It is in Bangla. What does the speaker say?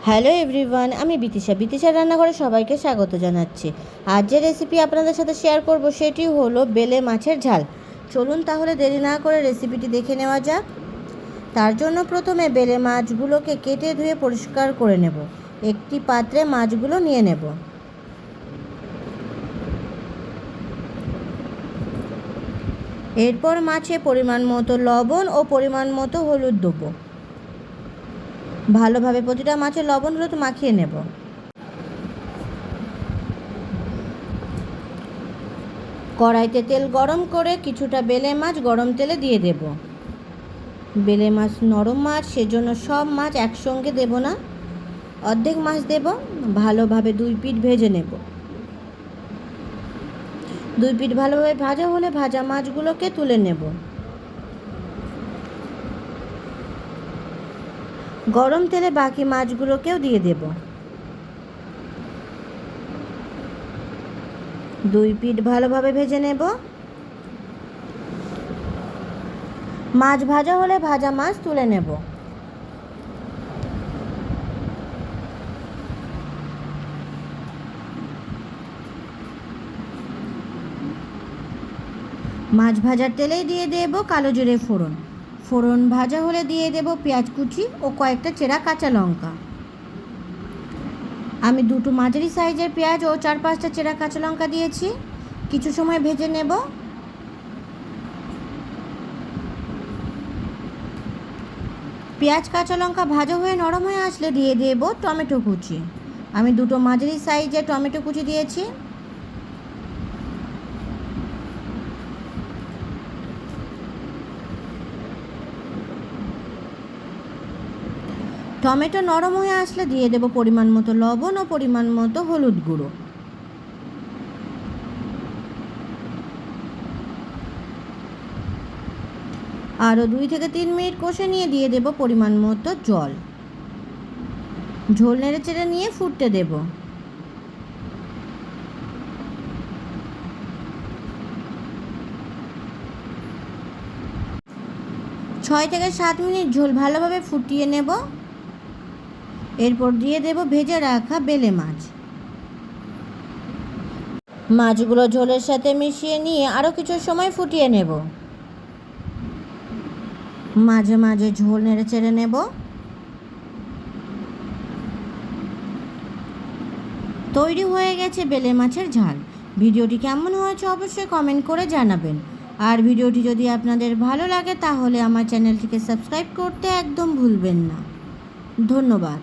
হ্যালো এভরিওয়ান, আমি বিতিশা রান্নাঘরে সবাইকে স্বাগত জানাচ্ছি। আজ যে রেসিপি আপনাদের সাথে শেয়ার করব সেটি হলো বেলে মাছের ঝাল। চলুন তাহলে দেরি না করে রেসিপিটি দেখে নেওয়া যাক। তার জন্য প্রথমে বেলে মাছগুলোকে কেটে ধুয়ে পরিষ্কার করে নেব। একটি পাত্রে মাছগুলো নিয়ে নেব। এরপর মাছে পরিমাণ মতো লবণ ও পরিমাণ মতো হলুদ দেবো। ভালোভাবে প্রতিটা মাছের লবণ হলুদ মাখিয়ে নেব। কড়াইতে তেল গরম করে কিছুটা বেলে মাছ গরম তেলে দিয়ে দেব। বেলে মাছ নরম মাছ, সেজন্য সব মাছ একসঙ্গে দেব না, অর্ধেক মাছ দেব। ভালোভাবে দুই পিঠ ভেজে নেব। দুই পিঠ ভালোভাবে ভাজা হলে ভাজা মাছগুলোকে তুলে নেব। গরম তেলে বাকি মাছগুলোকেও দিয়ে দেব। দুই পিঠ ভালোভাবে ভেজে নেব। মাছ ভাজা হলে ভাজা মাছ তুলে নেব। মাছ ভাজার তেলেই দিয়ে দেব কালো জিরে ফোড়ন। ফোড়ন ভাজা হলে দিয়ে দেব পেঁয়াজ কুচি ও কয়েকটা চেরা কাঁচা লঙ্কা। আমি দুটো মাঝারি সাইজের পেঁয়াজ ও 4-5টা চেরা কাঁচা লঙ্কা দিয়েছি। কিছু সময় ভেজে নেব। পেঁয়াজ কাঁচা লঙ্কা ভাজা হয়ে নরম হয়ে আসলে দিয়ে দেব টমেটো কুচি। আমি দুটো মাঝারি সাইজের টমেটো কুচি দিয়েছি। টমেটো নরম হয়ে আসলে দিয়ে দেব পরিমাণ মতো লবণ ও পরিমাণ মতো হলুদ গুঁড়ো। আরও 2 থেকে 3 মিনিট কষে নিয়ে দিয়ে দেব পরিমাণ মতো জল। ঝোল নেড়ে চেড়ে নিয়ে ফুটতে দেব। 6 থেকে 7 মিনিট ঝোল ভালোভাবে ফুটিয়ে নেব। এরপর দিয়ে দেব ভেজে রাখা বেলে মাছ। মাছগুলো ঝোলের সাথে মিশিয়ে নিয়ে আরও কিছু সময় ফুটিয়ে নেব। মাঝে মাঝে ঝোল নেড়ে চেড়ে নেব। তৈরি হয়ে গেছে বেলে মাছের ঝাল। ভিডিওটি কেমন হয়েছে অবশ্যই কমেন্ট করে জানাবেন। আর ভিডিওটি যদি আপনাদের ভালো লাগে তাহলে আমার চ্যানেলটিকে সাবস্ক্রাইব করতে একদম ভুলবেন না। ধন্যবাদ।